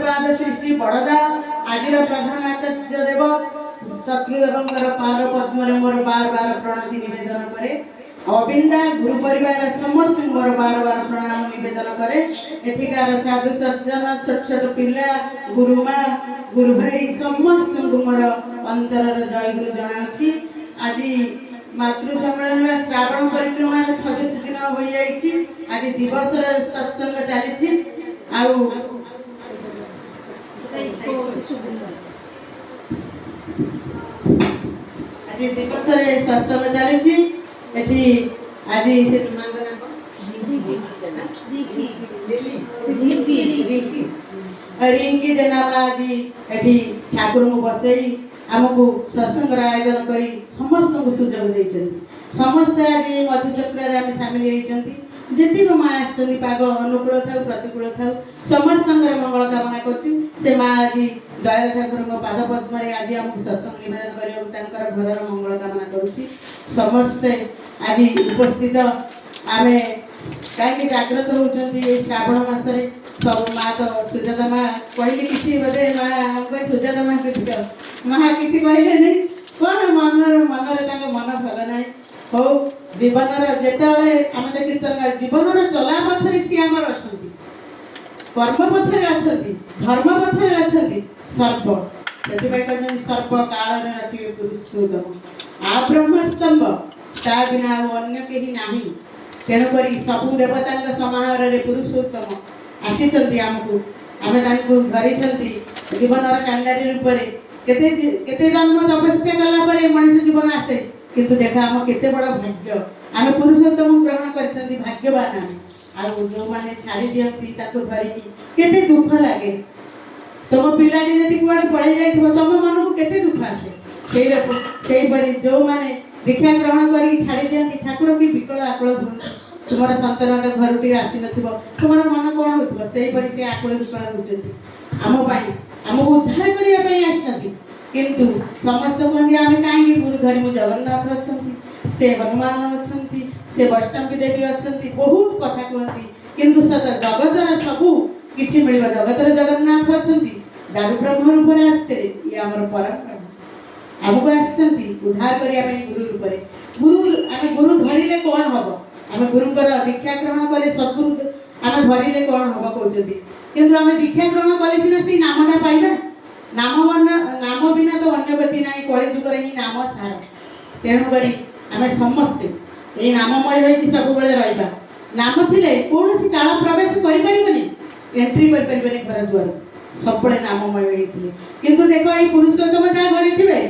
पूज्यपाद श्री श्री बड़दा आदिर प्रधान आचार्य देव शत्रुदेवंकर पाद पद्म मोर बार बार प्रणति निवेदन करे। अबिंदा गुरु परिवार समस्त मोर बार बार प्रणाम निवेदन करे। एठिकार साधु सज्जन छोट छोट पिला गुरुमा गुरु भाई समस्त मोर अंतर जय गुरु जनाऊँगी। आज मातृ सम्मेलन श्रावण परिक्रमा 26 दिन हो जाइए। आज दिवस सत्संग चली आज दिवस सत्संग चली आज रिंकी जेना आज एठी ठाकुर को बसई आमको सत्संग आयोजन कर समस्त को सुजोग देते। समस्त आज मधुचक्र आम सामिल होती। जी माँ आग अनुकूल था प्रतिकूल था समस्त मंगल कामना कर माँ आज दयाल ठाकुर पाद पद्म आज आमको सत्संग निवेदन कर घर मंगल कामना करुँची। समस्ते आज उपस्थित आम कहीं जाग्रत होती श्रावण मसरे सब माँ तो सुजाता माँ कहले कि बोधे माँ कह सुजाता माँ कि माँ कि कहले नहीं कौन मन मन भल ना हो जीवन जिते आम कीर्तन जीवन चला पथर सी आमर अच्छा कर्म पथर अच्छा धर्म पथर अच्छा सर्प से कहते सर्प काल रखे पुरुषोत्तम आ ब्रह्मस्तंभ ता बिना अन्य कहीं ना। तेणुक सबू देवता समाहार पुरुषोत्तम आसी आमको आम धरी जीवन कांडारी रूप केते जन्म तपस्या कला मनुष्य जीवन आसे किंतु देखा आम केते बड़ भाग्य आम पुरुषोत्तम ग्रहण कर भाग्यवान आम जो मैंने छाड़ी दिखती धरिकी केते दुख लगे। तुम पिलाटी जी कड़े पड़े जाए तुम मन को केते दुख आसे से जो मैंने दीक्षा ग्रहण कर छाड़ी दिखती ठाकुर की विकल आकुल तुम सन्तान घर टे आसी न तुम मन कौन हो से आकुल विकल होती आमपाई आमको उद्धार करने किंतु समस्त कहते आम कहीं गुरु धरी जगन्नाथ अच्छा से हनुमान अच्छा से वैष्णवी देवी अच्छा बहुत कथा कहती किंतु सत जगतर सबू कि मिल जगतर जगन्नाथ अच्छा दारु ब्रह्म रूप में आसते ये आम परम आमको आधार करने गुरु रूप गुरु आम गुरु धरले कौन हम आम गुरुकर दीक्षा ग्रहण कले सदगुरु आम धरले कौन हम कहते किंतु आम दीक्षा ग्रहण कले सीना से नामटा पाइबा नाम बिना तो अन्य गति ना कलि जुगर ही नाम सार। तेणुक आम समस्ते ये नाममय हो सब रहा नाम थे कौन सी काल प्रवेश करें एंट्री करें घर द्वार सब नाममय होते किंतु देख ये पुरुषोत्तम जहाँ घर थे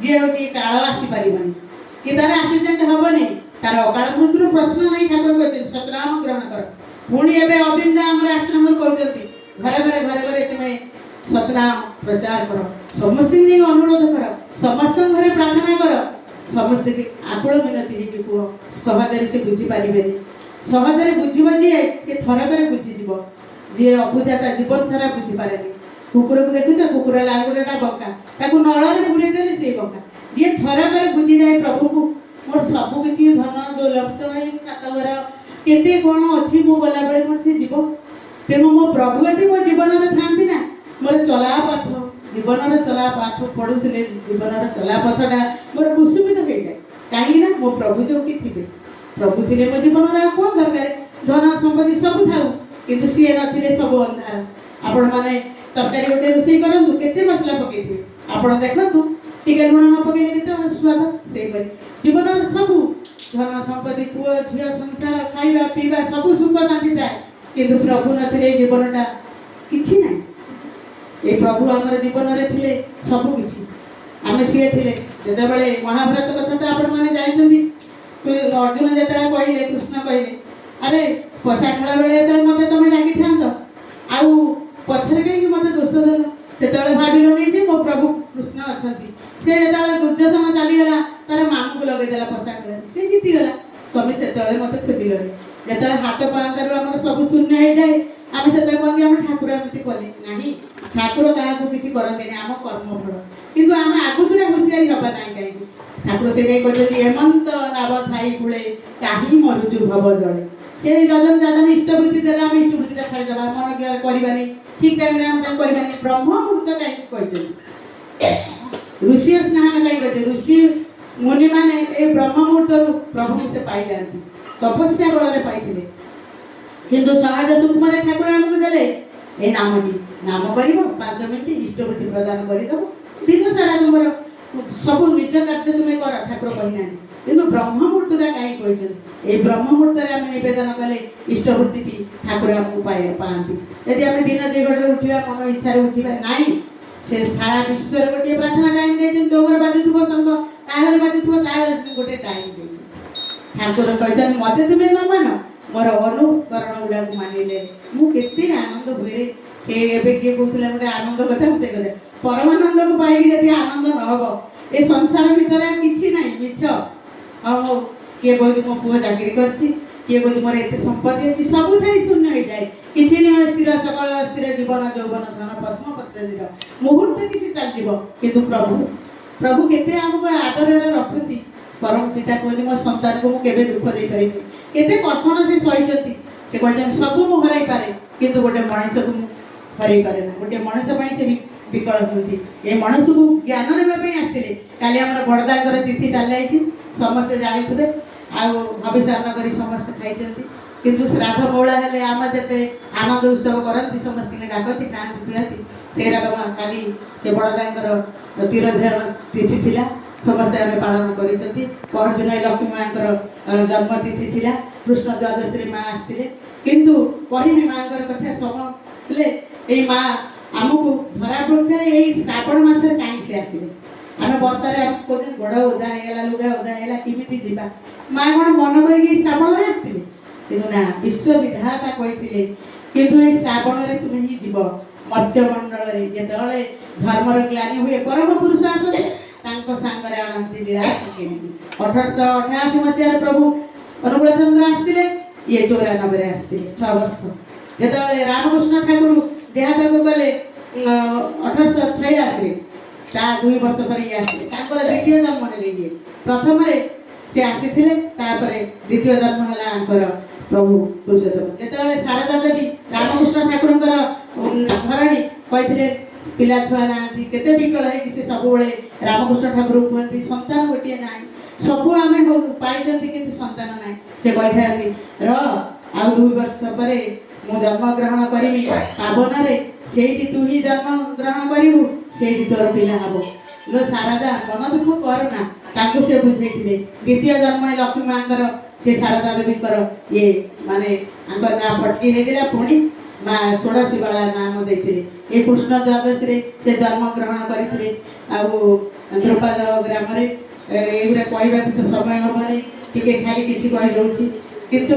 जी हूँ काल आसीपर कि तार आसीडेंट हेनी तार अकाल मृत्यु प्रश्न नहीं ठाकुर कहते सतनाम ग्रहण कर पुणी एवं अबिंदा आम आश्रम कहते घरे घरे घरे तुम्हें सतनाम प्रचार कर समस्त अनुरोध कर समस्त घरे प्रार्थना कर समस्त आकुल मिनती कह सहजरे से बुझीपारे सहजरे बुझब जी थरक बुझीज जी अबुझा जीवन सारा बुझीपारे कुकुर को देखुच कुकुर लांगुड़ा बका नल बुड़े देने से बका जी थरक बुझी जाए प्रभु को मोर सबू किसी धन दुर्लभ छात घर केते कौन अच्छी मु गला बेले कौन से जीव तेणु मो प्रभु यदि मो जीवन था ना मोर चला पथ जीवन चला पथ पढ़ुले जीवन चला पथटा मोर कुसुमित हो जाए कहीं मो प्रभु जो कि थे प्रभु थे मो जीवन कौन दरकार धन संपत्ति सब था कि सी ना सब अंधार आपण मैंने तरकारी गोटे रोषे करूँ केते मसला पकई आप देखु टे लुण न पकड़े तो स्वाद से जीवन सबू धन संपत्ति पुओ झी संसार खाଇବା पीवा सब सुख शांति थाए कि प्रभु ना जीवनटा कि ना ये प्रभु आम जीवन थे सबकि आम सी थे जो महाभारत कथा तो आपण मैंने जानते अर्जुन जो कहले कृष्ण कहले अरे पशा खेला बेले जो मत तुम डाकी था आउ पचर कहीं मत दोष देल से भाविल नहीं मो प्रभु कृष्ण अच्छा से जो दुर्योधन चलीगला तार मामू को लगेदेला पशा खेल सी जीतीगला तुम से मत खोजिल जो हाथ पांतर आम सब शून्य हो जाए आम से कहते आम ठाकुर एमती कले ना ठाकुर क्या किसी करते आम कर्मफल किंतु आम आगुरा हुशियारी हवा ना कहीं ठाकुर से कहते हेमंत नाव थाई कूले कहीं मरुचु भव जड़े से जजन जजन इष्टवृत्ति देने आम इष्टवृत्ति छाड़ीदेवा मन करवानी ठीक टाइम हम ब्रह्म मुहूर्त कहीं ऋषि स्नान कहीं ऋषि मुनि मैंने ये ब्रह्म मुहूर्त प्रभु से पाई जाती तपस्या बल पाई किंतु सहज सुखम ठाकुर आमको देले ये नामटी नाम कर 5 मिनट इष्टवृत्ति प्रदान करदेव दिन सारा तुम सब निज कार्य तुम्हें कर ठाकुर कहना कि ब्रह्म मुहूर्तटा कहीं कहते ये ब्रह्म मुहूर्त आम नवेदन कले इष्टवृत्ति ठाकुर आमको पाती यदि आम दिन 2 घंटे उठा मन इच्छा उठा ना से सारा विश्व गोटे प्रार्थना टाइम दे चौघर बाजुव संघ तागर बाजुव गोटे टाइम दे ठाकुर कहते मत तुम्हें न मान मोर अनुकरण गुड़ा मानिले मुझे आनंद हुए किए कहते गोटे आनंद कथा से कहते परमानंद को पाई यदि आनंद न हम ये संसार भितर किसी ना मिछ किए कह मो पुओ चाकरी कर किए कह मोर एत संपत्ति अच्छी सब थी शून्य हो जाए किसी नुह स्थिर सकल स्थिर जीवन यौवन धन पद्म पत्र मुहूर्त किसी चलो किंतु प्रभु प्रभु केते आमको आदर रखती परम पिता कहते मो संतान को मुझे दुख दे पारि केते कषण से सही से कहते सब मु हर पारे किंतु गोटे मनीष को हर पारे ना गोटे मनीष से विकल होती ये मनीष को ज्ञान देवाई आसते काली आम बड़दार तिथि चल समस्ते जानी आविष्कार कर समस्त खाई किंतु श्राद्ध बौला हेले आम जिते आनंद उत्सव करती समस्त डाकती डांस पियाती से रकम काली से बड़दार तीरध्यान तिथि थिला समस्ते आम पालन करदिन लक्ष्मी माँ जन्म तिथि थिला कृष्ण द्वादशी माँ आसते किंतु कही माँ कथा समय माँ आमको धरा पृष्ठ यही श्रावण मस कहीं से आसे आम बर्षार आम कौन गोड़ ओदा होगा लुगा ओदा है किमी जावा माँ कौन मन कर श्रावण में आसते कि ना विश्व विधाता कहते किंतु ये श्रावण में तुम्हें ही जीव मर्त्यमंडल जो धर्मर ग्लानि हुए परम पुरुष आसते सांगरे आनती लीला 1888 मसीह प्रभु अनुकूल चंद्र आसते ये 94 आसते 6 वर्ष जो रामकृष्ण ठाकुर देहात को गले 1886 2 वर्ष पर ये आसते द्वितीय जन्म है ये प्रथम से आसी द्वितीय जन्म है प्रभु पुरुषोत्तम जो शारदा देवी रामकृष्ण ठाकुर धरणी कहते पिला छुआ ना केते विकल है कि से सब बड़े रामकृष्ण ठाकुर कहते संतान गोटे ना सबू आम पाई किंतु संतान ना से कही आ 2 वर्ष पर मु जन्म ग्रहण करी पावन से तू ही जन्म ग्रहण करू से तोर पिला हम लो शारदा मन दुख करना से बुझे द्वितीय जन्म लक्ष्मी माँ से शारदा देवी ये माने ना फटकी होता पुणी माँ षोड़शी बाला नाम देते ये कृष्ण द्वादशी से जन्म ग्रहण करते ध्रुपद ग्राम ये कहवा तो समय हम टे खाली किसी कहीदे किंतु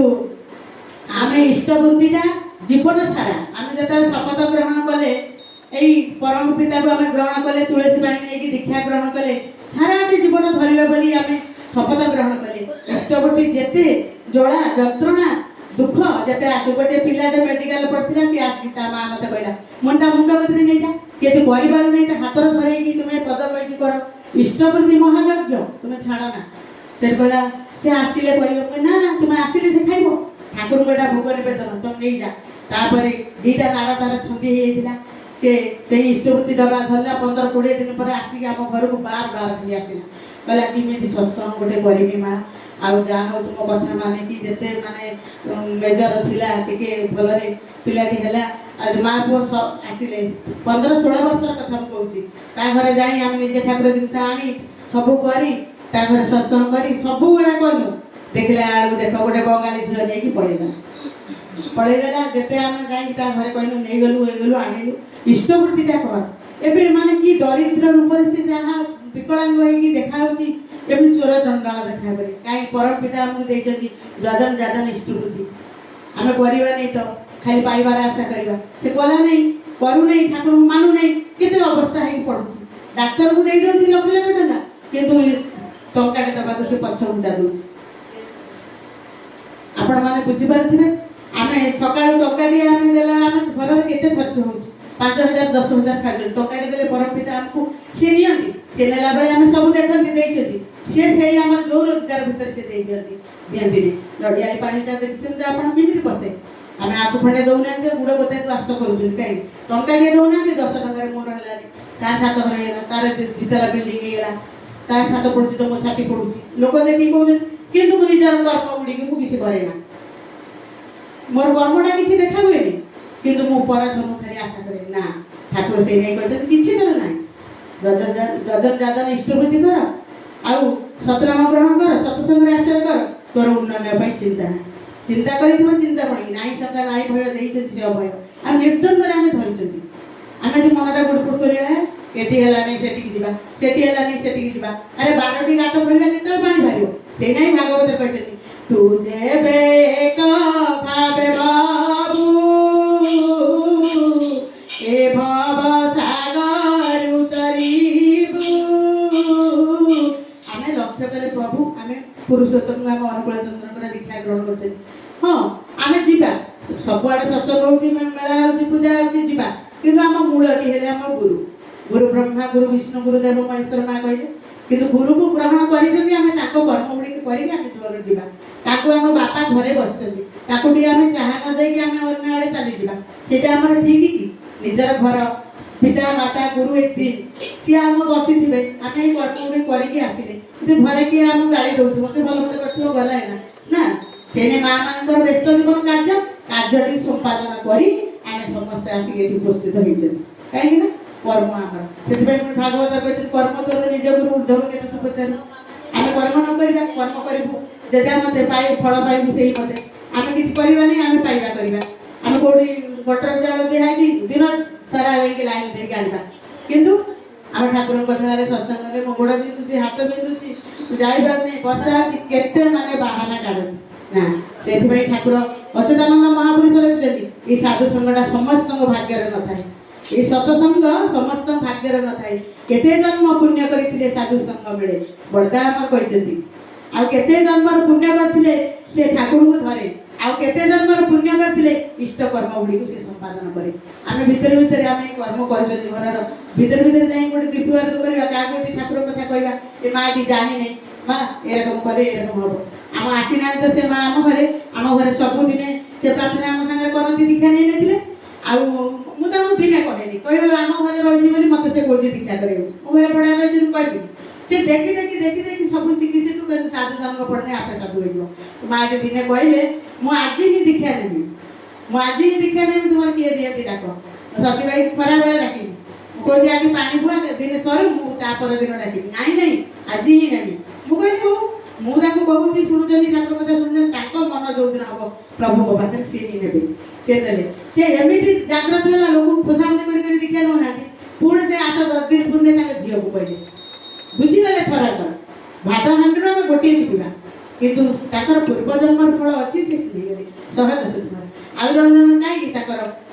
आम इष्टवृत्तिटा जीवन सारा आम जो शपथ ग्रहण कले यही परम पिता को आम ग्रहण कले तुलसी पानी नहीं दीक्षा ग्रहण कले सारा जीवन धरवे बोली आम शपथ ग्रहण कले इष्टवृत्ति जिते जला जंत्रणा दुख जते आसु गोटे पिलाटे मेडिकल पढ़ा सी आसिक माँ मत कहला मन मुंड कतरे नहीं जा सी तो कर नहीं हाथ धरई तुम्हें पद कही कर इष्टवृत्ति महायज्ञ तुम्हें छाड़ ना से कहला सी आसिले ना ना तुम्हें आसिले से खाइब ठाकुर को यहाँ भोग निवेदन तुम नहीं जा तापर 2टा नाड़ तार छुंदी होता से इष्टवृत्ति डबा धरला 15-20 दिन पर आसिक आम घर को बार बार खाली आसला कहला किमी सत्संग गोटे करी माँ आउ जाओ तुम कथा मानिकी जिते माने मेजर थिला टिके भलरे पिलाटी हैला आज माँ पुओ सब आसिले 15-16 वर्ष कथा कहूँ ता घरे जाई आम निजे ठाकुर जिनस आनी सब करी ता घरे सत्संग करी सब गुड़ा कलु देखला आलू देख गोटे बंगाली झील नहीं पलैगला जिते आम जाई घरे कहलु नहीं गलु ये गलु आनिलु इष्टवृत्तिटा कर एबे माने कि दरिद्र रूप से जहाँ विकलांग होगी देखा एवं चोर चंडाल देखा पड़े कहीं परम पिता आमको देखते जजन जाजन इष्टवृत्ति आम करवा नहीं तो खाली पाइबार आशा करवा से कला नहीं करू नहीं ठाकुर मानु नहीं केते अवस्था है पड़ुची डाक्तर को दे दियो लक्ष लक्ष टका किंतु टंकाटे दबा से पछ उठा दूँ आपण मैंने बुझीपारे आम सका टंकाटे आम देला आम घर केते खर्च हो 5,000-10,000 खाई टंकाटे देले परम पिता आमको सी नियंती से नेला बेले आम सब देखती से आम जो रोजगार भितर से दिखती लड़िया पानीटा देखते आप मिमती पशे आम आपको खंडे दौना गुड़ गोटे आश कर कहीं टंका टे दौना 10 टकर मोर है तार छात घर है तार जितला बिल्डिंग है तार छात पड़ू तो मो छाती पड़ू लोक देखिए कहते कि निजर कर्म गुड़ी को किसी करे ना मोर कर्मटा किसी देखा हुए किंतु मु पराधन खाली आशा करे ना ठाकुर से नहीं कहते किसी कर ना जजन जाजन इष्टवृत्ति कर आउ सतनाम ग्रहण कर सत्संग आश्रय कर तोर उन्नयन चिंता चिंता कर चिंता पड़ी नाई सका नाई भय देते से अभय आम निर्द्वंद आम धरी आम जो मनटा गुड़पुड़ कर एटी है सेठी जावा सेठी है सेठी जावा अरे 12टी गात पड़ा केत पानी बाहर से नहीं भागवत कहते तुझे बेक भावे बाबू ए भव सागर उतरीबू आमे लक्ष्य करे प्रभु आमे पुरुषोत्तम आम अनुकूल चंद्र दीक्षा ग्रहण करते हाँ आमे जीवा सबुआड़े सत्संग होची मेला होची पूजा होची जीवा किंतु आम मूलटी हेले आम गुरु गुरु ब्रह्मा गुरु विष्णु गुरुदेव महेश्वर माँ कहले किंतु गुरु को ग्रहण करी आम कर्म गुड़ी करी जीवन जीवा ताकू आम बापा घरे बसते ताकू आम चाह न देकी आम अन्य आड़े चली जावा सेटा आमर ठीक कि निजर घर पिता माता गुरु एक सी आम बसी थे आम ये कर्म गुड़ी करके आसिले घरे किए आम गाड़ी दौर मत भल मत कर गला है ना से माँ मान व्यस्त जीवन कार्य संपादन कर समस्ते आसिक उपस्थित होती कहीं कर्म आमर से भागवत कहते कर्म तोर निज गुरु उद्धव के तू पचार आम कर्म न करवा कर्म करूँ जजा मत पाई फल पाइबू से मत आम किसी करवानी आम पाइबा करवा आम कौटी गटर चाउल दिखाई दिन सारा लाइन देके आना किंतु आम ठाकुर कथा सत्संग मो गोड़ बिंदुची हाथ बिंदुची जापारे बसा केते माने बाहाना काढ़ी ना से ठाकुर अच्युतानंद महापुरुष रखिंट ये साधु संघटा समस्त भाग्य न था ये सत्संग समस्त भाग्य न था केते जन्म पुण्य करते साधु संघ मिले बड़दा आमर कहते आउ केते जन्मर पुण्य करते से ठाकुर को धरे आउ केते जन्मर पुण्य करते इष्ट कर्म गुड़ी को से संपादन करे आम भितर भितर आम कर्म कर घर भितर भितर जाए गोटे दीपवर्ग करवा क्या गोटे ठाकुर कथा कहवा ये माटी जानी नहीं माँ एरकम कले एरकम हम आम आसी ना तो से माँ आम घरे सबुदिने से प्रार्थना आम सागर करती दीक्षा नहीं नथिले आउ मुझे दिने कहेनी कह आम घर रही मत से कौन दीक्षा कर घर पढ़ा रही कहबी से देखी देखी देखी देखी सब शिखी शिखु साधु जन्म पड़ने आपे साधु हो माँ दिने कहले मुझे ही दीक्षा नेबी मुझे ही दीक्षा नेबी तुम किए दिए डाक सती भाई खरा बेला डाक कहे आज पानी बुआ दिन सर मुझे दिन डाक नाई नाई आज ही नेबी मुझे हो मुझे कहूँ शुणुचंदी ठाकुर कथा शुणुचंदी मन जो दिन हम प्रभु पाखे सी ही ने से देले से एमती जाग्रत है लोक खोसामद कर दीक्षा नौ ना पुणी से 8-10 दिन पुण्य झील को कहले बुझीगले फरक भात हांडी आम गोटे जीवा किंतु पूर्वजन्म फल अच्छी से गले 110 दिन आउ जन जन कहीं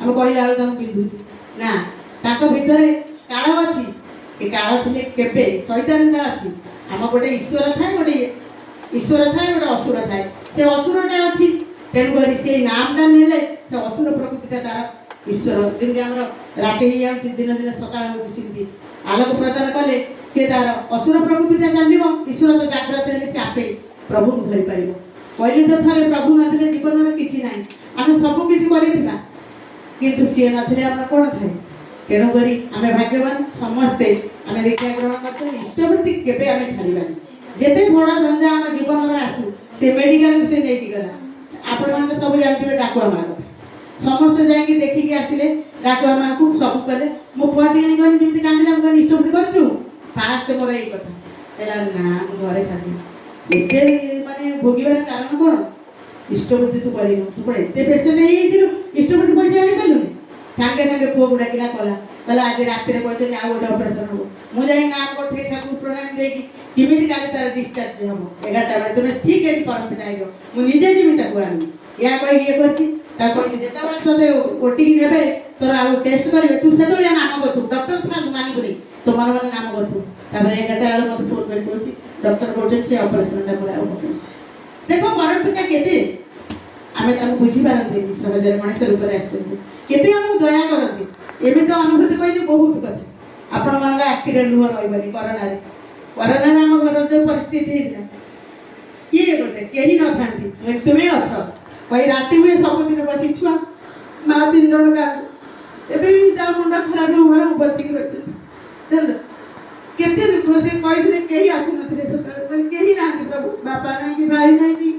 आम कहला बेलू बिंधुची ना भितर काल अच्छी से काल थे केवे शैतानता अच्छी आम गोटे ईश्वर थाए गोटे असुर थाए से असुरटा अच्छी तेणुक से नामटा ने से असुर प्रकृति तार ईश्वर जमी आम राति हो दिन दिन सकाल होती आलोक प्रदान कले से तार असुर प्रकृति चलो ईश्वर तो जाग्रत है से आपे प्रभु को धरी पार कहली तो थे प्रभु ना जीवन किसी ना आम सबकि किंतु सी ना आम कौन थाए तेणुक आम भाग्यवान समस्ते आम दीक्षा ग्रहण करते इष्टवृत्ति केवे आम छाड़बानी जिते बड़ा झंझा आम जीवन आसू से मेडिकल से नहीं गला आपण मैंने सब जानते डाकुआ माँ समस्ते जाकि देखिकी आसिले डाकुआ माँ को सब कले मो पुआटी जमी कांदिला इष्टवृत्ति करूँ फास्ट मोर यही कथा है ना घरे छाड़ी एत मानने भोगार कारण कौन इष्टवृत्ति तू कर तू कौन एत पेसेंट इष्टवृत्ति पैसा आनी पालुनि सांगे सांगे पुआ को डाकिला कला आज रात कहते आउ गोटे ऑपरेशन हम मुझे गाँव को ठाकुर प्रणाम देखी किमिति काली तार डिस्चार्ज हम 11टा बेले तुम ठीक है परम पिता मुझे जीवी आनी या कही ये करती जिते ते ओटिकी ने तोर आउ टेस्ट करेंगे तू से नाम करूँ डॉक्टर था मानू नहीं तो मन मन नाम करूँ 11टा बेले मत फोन कर डॉक्टर कहते से ऑपरेशन देख परम पिता केते आम बुझी पारती सहज मनुष्य रूप में आते आमको दया करती एवं तो अनुभूति कहली बहुत कथा आपण मान आखिरे लुह रही कोरोना आम घर जो परिस्थिति किए गोटे कहीं न था तुम्हें अच कई राति हुए सबुदिन बसी छुआ माँ 3 जन का एबे भी ता मुंडा खराब हो घर बच्ची रह केते से कही कहीं आसु नथिले कहीं ना प्रभु बापा ना कि भाई ना कि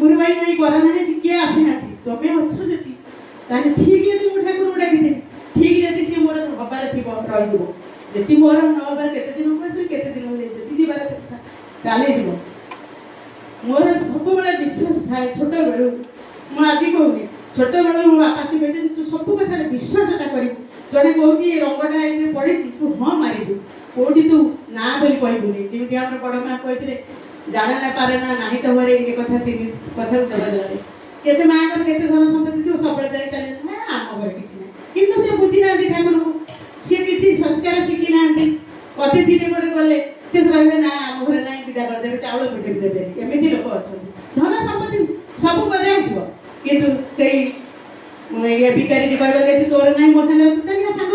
गुरु भाई नहीं करा ना किए आसी ना तबे अच्छो जति ताने ठीक है तू ठाकुर डाकी ठीक जति से मोर हबार थी रही जीवो जति मोर न हबार केते दिन बस केते दिन हो जति जी बार चले जीवो मोर सब बड़ा विश्वास थाए छोट बेलू मु आज कहूनी छोट बेलू मो बापा से कहते तू सब कथा विश्वासटा करू जड़े कहूँ रंगटा ये पड़ी तू हाँ मारू कौटी तू ना बोली कहबुनि जमी आम बड़ माँ कहते जाने ना पारे ना नहीं तो घरे ये कथा तीन कथा दबाई केते माँ के केते धन संपत्ति तू सब जाए चले ना आम घर किसी ना कितु से बुझी ना ठाकुर को सी किसी संस्कार शिखी ना अतिथि गोटे गले से कहे ना आम घर ना विदा करदे चाउल पिटे देवे एमती लोक अच्छा धन संपत्ति सब बजाय किंतु से ये भिकारी कहवा तोर ना मो संगे सांग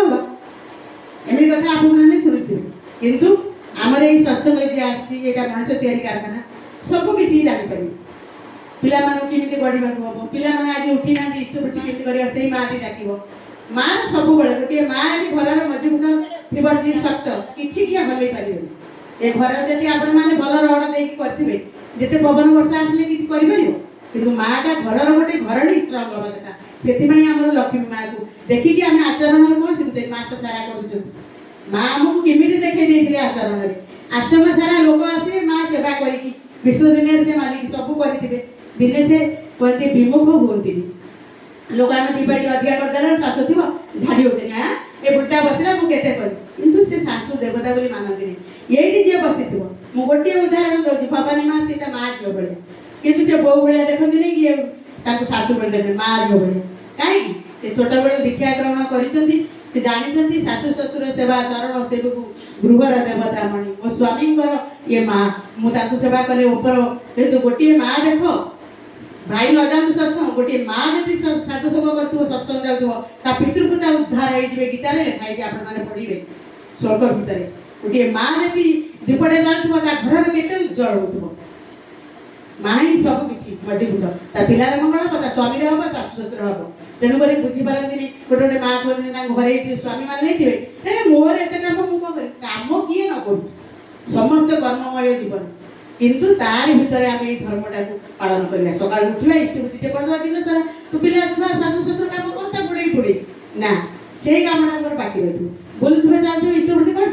एमती कथा आपने शुणुथे किंतु आमर ये सत्संग जी आसी मनुष्य तैयारी कारखाना सब किसी जापर पिला केमी बढ़ा हम पिला आज उठी ना इष्टवृत्ति केमी कर से माँ डाक माँ सब गोटे माँ आज घर मजबूत थी शक्त किसी किए हल पारे ए घर जब आपण मैंने भल रड़ दे करेंगे जिते पवन वर्षा आसिले कि किंतु माँटा घर गोटे घर ही स्ट्रंग हवा कथा से आम लक्ष्मी माँ को देखिकी आम आचरण कौन मास सारा कर माँ आमको केमी देखते आचरण आश्रम सारा लोक आसे माँ सेवा करी विश्व दुनिया से मालिक सब करेंगे दिने से कहते विमुख हमें लोक आम दीपाटी अधिका करदे शाशु थी झाड़ी होते हाँ ये बुढ़ा बसला मुझे किंतु से शाशु देवता बोली मानती ये जी बसी थो मु गोटे उदाहरण दूसरी भवानी माँ सीता माँ झील भाया किंतु से बो भाया देखते नहीं कि शाशु बोल देते माँ झील भाया कहीं से छोट बेलू दीक्षा ग्रहण कर जानते शाशु शशुर सेवा चरण सेवक गृहर देवता मणि मो स्वामी ये माँ मुझे सेवा कले ऊपर जेहतु गोटे माँ देख भाई न जानू सत्संग गोटे माँ जब साधु संग कर सत्संग जाऊँ पितृपुता उद्धार हो गीतार लिखाई आपने पढ़े स्वर्ग भितर गोटे माँ जब दीपटे जलुव घर के उज्जवल हो माँ ही सब किसी मजबूत पिलार मंगल हम स्वामी हम शाशु शशुर हम तेणुक बुझीपारती गोटे गोटे माँ को घरे स्वामी मैंने नहीं मोर एत कम मुझे कम किए न कर समस्त कर्ममय जीवन किंतु तार भितर आम ये धर्मटा को पालन करवा सका उठा इष्टवृत्ति करवा दिन सारा तू पिला छुआ शाशु शशुर कम करता बुड़े बुड़े ना से कमटा बाकी रही बोलुवे जाऊ इष्टवृत्ति कर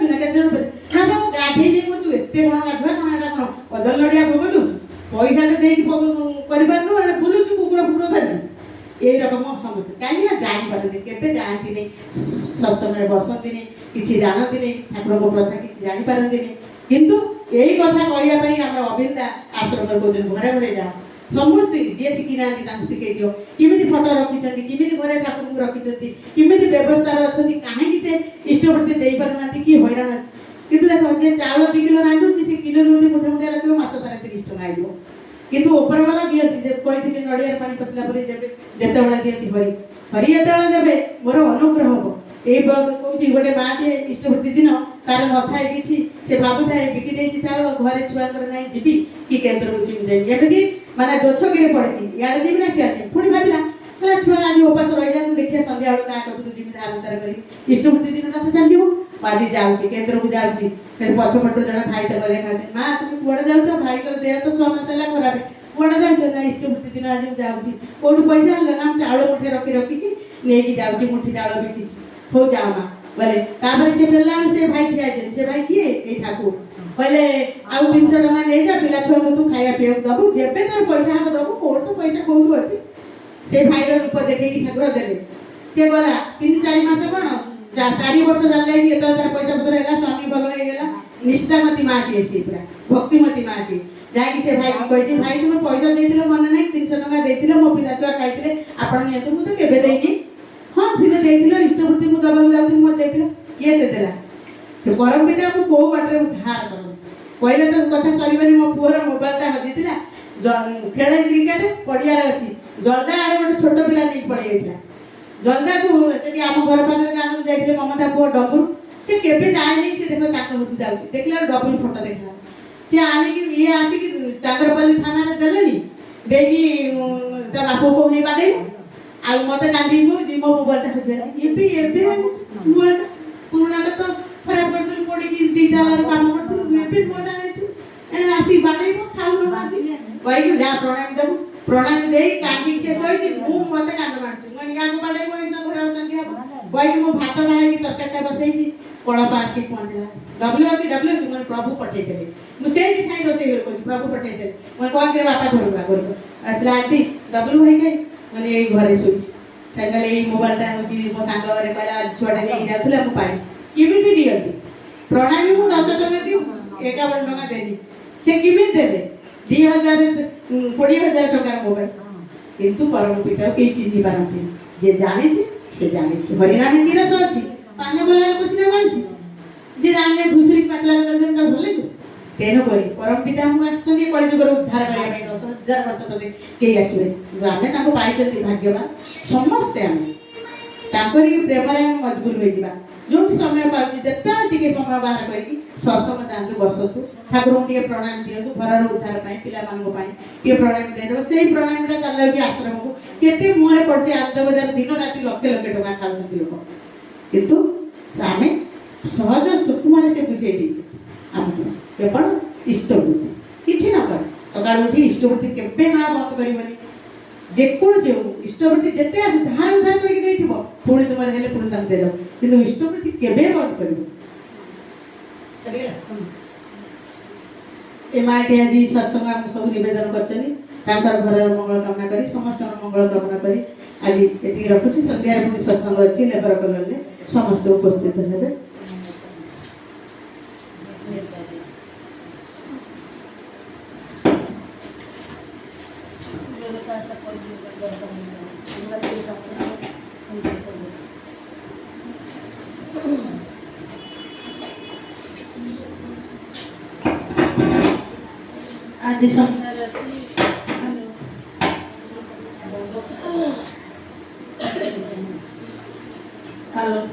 गाधे तू एत कौन गाधुआ कौन एटा कौन कदल नड़िया भोग दू पैसा कर बुलुचु कुकुर फुकुर धरी यही रकम समझते कहीं जापारती के जाती नहीं सत्संग बसती नहीं किसी जानती नहीं ठाकुर को प्रथा किसी जापारती नहीं किंतु यही कथा कहवाई आम अभिनेता आश्रम कौन घरे घरे जा समस्ते जी शिखी ना शिखे दियो किमी फटो रखी किमी घरे ठाकुर को रखी किमी व्यवस्था अच्छा कहीं से इष्टवृत्ति दे पारना कि हैरान अच्छे किंतु देख जे चाउल 2 किलो रांधुची से किलो रुंदी मुठे मुठे रखियो मास सारा 30 टका आइबो किंतु ऊपर वाला दियती जे कहिथिले नडिया पानी पसला परे देबे जेते बडा दियती हरि हरि जेते देबे मोर अनुग्रह हो ए कहूँ गोटे माटे इष्टवृत्ति दिन तार न थाए कि से भावु थाए बिकी देती तार घरे छुआ ना जी कि केन्द्र को जिम जाए माने दोछगिरी पड़ी इे जीवी ना सियाड़े पुणी भाविला कहला छुआ आज उपास रही देखिए सन्ध्या बेलू क्या कतु जिमी आरंतार कर इष्टवृत्ति दिन कथा चलो आज जाऊँगी केन्द्र को जाऊँगी फिर पछपट जन भाई तक देखा माँ तुम कौड़े जाऊ भाई कर देह तो 6 मास है खराब कौड़े जाऊ ना इष्टवृत्ति दिन आज जाऊँगी कौट पैसा ना चाउल मुठे रखी रखिकी नहीं जाऊँगी मुठी चाउल बिकी हो जाओ माँ गले से फेरला से भाई ठिया से भाई किए ये ठाकुर कहले आउ 300 टका नहीं जा पिला छुआ को तू खाया पीया दबू जेबे तोर पैसा हम दबू कौट तो पैसा कौन अच्छी से भाई रूप देखे ठाकुर देवे से गला 3-4 मास कौन 4 वर्ष जाए ये तार पैसा पत्र है स्वामी भल होगा निष्ठामती माटी सी पूरा भक्तिमती माटी जाकि से भाई कही भाई तुम पैसा देते मन ना 300 टका देते मो पिला छुआ खाई आपड़ नियंतु मुझे केवे देनी हाँ फिर देख इष्टवृत्ति मुझे दबाक जाऊँगी मत देख ये से देला से परम पिता को कौ बाटे उद्धार कर कहले तो कथा सर मो पुअर मोबाइलटा हजिला खेल क्रिकेट पड़िया अच्छी जलदा आड़े गोटे छोट पिला नहीं पड़े जलदा को से आम घर पाखे आम जाइए ममता पुओ डबुर से केवे जाए से देख ताकि जाऊँ देखला डबल फोटो देखा सी आणिकी ये आसिक टागरपल्ली थाना देले देखी ତା ବାପ ବୋଉ ନେଇ ବାଡ଼େଇବ ଆଉ ମତେ କାନ୍ଦିକି କହୁଛି ମୋ ମୋବାଇଲଟା ହଜିଗଲା। ଏବେ ନୂଆଟା ପୁରୁଣାଟା ତ ଖରାପ କରିଥିଲୁ ପଡ଼ିକି ଦି ତାଲାର କାମ କରିଥିଲୁ ଏବେ ନୂଆଟା ଆଣିଛୁ ଏଣେ ଆସିକି ବାଡ଼େଇବ ଖାଉନ ଆଜି କହିକି ଯାହା ପ୍ରଣାମୀ ଦେବୁ ପ୍ରଣାମୀ ଦେଇ କାନ୍ଦିକି ସେ ଶୋଇଛି ମୁଁ ମତେ କାନ୍ଦ ମାରୁଛି ମୁଁ ଗାଁକୁ ବାଡ଼େଇବ ଏଇନା ଘରେ ଅଶାନ୍ତି ହବ କହିକି ମୁଁ ଭାତ ଖାଇକି ତରକାରୀଟା ବସେଇଛି କଳପ ଆସିକି ପହଞ୍ଚିଲା ଡବ୍ଲ୍ୟୁ ଅଛି ମୁଁ ପ୍ରଭୁ ପଠେଇଦେଲେ ମୁଁ ସେଇଠି ଥାଇ ରୋଷେଇ ଘରେ କହୁଛି ପ୍ରଭୁ ପଠେଇଦେଲେ ମୁଁ କହିଲି ବାପା ଘରକୁ ଆସିଲା ଆଣ୍ଟି ଡବ୍ଲ୍ୟୁ ଭାଇ କାଇଁ ମାନେ ଏଇ ଘରେ ଶୋଇଛି ସେ କହିଲେ ଏଇ ମୋବାଇଲଟା ହେଉଛି ମୋ ସାଙ୍ଗ ଘରେ କହିଲା ଆଜି ଛୁଆଟା ନେଇକି ଯାଉଥିଲା ମୁଁ ପାଇଲି କେମିତି ଦିଅନ୍ତି ପ୍ରଣାମୀ ମୁଁ 10 ଟଙ୍କା ଦିଉ 51 ଟଙ୍କା ଦେଲି ସେ କେମିତି ଦେଲେ 20,000 ଟଙ୍କାର ମୋବାଇଲ କିନ୍ତୁ ପରମ ପିତାକୁ କେହି ଚିହ୍ନି ପାରନ୍ତି ଯେ ଜାଣିଛି ସେ ଜାଣିଛି ହରିନାମ ନିରସ ଅଛି ପାନ ବୋଲାର ବସିନା ଜାଣିଛି ଯେ ଜାଣିଲେ ଘୁଷୁରି ପାତଲା କଥା ଭଲ ତେଣୁ କରି ପରମ ପିତା ମୁଁ ଆସିଛନ୍ତି କଳିଯୁଗର ଉଦ୍ଧାର କରିବା ପାଇଁ 10,000 ବର୍ଷ ପରେ କେହି ଆସିବେ କିନ୍ତୁ ଆମେ ତାଙ୍କୁ ପାଇଛନ୍ତି ଭାଗ୍ୟବାନ ସମସ୍ତେ ଆମେ ତାଙ୍କରି ପ୍ରେମରେ ଆମେ ମଜବୁର ହୋଇଯିବା ଯୋଉଠି ସମୟ ପାଉଛି ଯେତେବେଳେ ଟିକେ ସମୟ ବାହାର କରିକି ସତ୍ସଙ୍ଗ ଯାଆନ୍ତୁ ବସନ୍ତୁ ଠାକୁରଙ୍କୁ ଟିକେ ପ୍ରଣାମ ଦିଅନ୍ତୁ ଘରର ଉଦ୍ଧାର ପାଇଁ ପିଲାମାନଙ୍କ ପାଇଁ ଟିକେ ପ୍ରଣାମ ଦେଇଦେବ ସେଇ ପ୍ରଣାମଟା ଚାଲିଯାଉଛି ଆଶ୍ରମକୁ କେତେ ମୁହଁରେ ପଡୁଛି ଆନନ୍ଦ ବଜାର ଦିନ ରାତି ଲକ୍ଷ ଲକ୍ଷ ଟଙ୍କା ଖାଉଛନ୍ତି ଲୋକ କିନ୍ତୁ ଆମେ ସହଜ ସୁକୁମାରେ ସେ ବୁଝେଇ ଦେଇଛି ଆମକୁ କେବଳ ଇଷ୍ଟବୃତ୍ତି କିଛି ନ କରେ ସକାଳୁ ଉଠି ଇଷ୍ଟବୃତ୍ତି କେବେ ମା ବନ୍ଦ କରିବନି ଯେକୌଣସି ହଉ ଇଷ୍ଟବୃତ୍ତି ଯେତେ ଧାର ଉଦ୍ଧାର କରିକି ଦେଇଥିବ ପୁଣି ତୁମର ହେଲେ ପୁଣି ତାଙ୍କୁ ଦେଇଦେବ କିନ୍ତୁ ଇଷ୍ଟବୃତ୍ତି କେବେ ବନ୍ଦ କରିବ ଏ ମାଟି ଆଜି ସତ୍ସଙ୍ଗ ଆମକୁ ସବୁ ନିବେଦନ କରିଛନ୍ତି ତାଙ୍କର ଘରର ମଙ୍ଗଳ କାମନା କରି ସମସ୍ତଙ୍କର ମଙ୍ଗଳ କାମନା କରି ଆଜି ଏତିକି ରଖୁଛି ସନ୍ଧ୍ୟାରେ ପୁଣି ସତ୍ସଙ୍ଗ ଅଛି ଲେବର କଲୋନୀରେ ସମସ୍ତେ ଉପସ୍ଥିତ ହେବେ ଆଜି ସନ୍ଧ୍ୟାରେ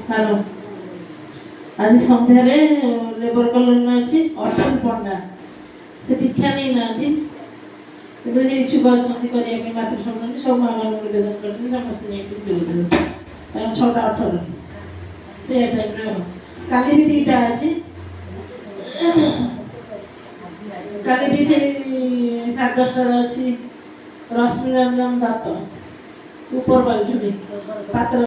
ହ୍ୟାଲୋ ଆଜି ସନ୍ଧ୍ୟାରେ ଲେବର କଲୋନୀ ଅଛି ଅର୍ଜୁନ ପଣ୍ଡା ସେ ଦୀକ୍ଷା ନେଇନାହାନ୍ତି ଏବେ ଇଚ୍ଛୁକ ଅଛନ୍ତି କରିବା ପାଇଁ ମାତୃସମ୍ମାନ ସବୁ ମାମାନଙ୍କୁ ନିବେଦନ କରିଛନ୍ତି ସମସ୍ତେ ନେଇକି ଦେଉଛନ୍ତି ତାଙ୍କ 6ଟା 18 ସେ ଟାଇପ୍ର କାଲି ବି 2ଟା ଅଛି କାଲି ବି ସେଇ 10:30 ଅଛି ରଶ୍ମିରଞ୍ଜନ ଦତ୍ତ ଉପର ବାଲଝୁଡ଼ି ପାତ୍ର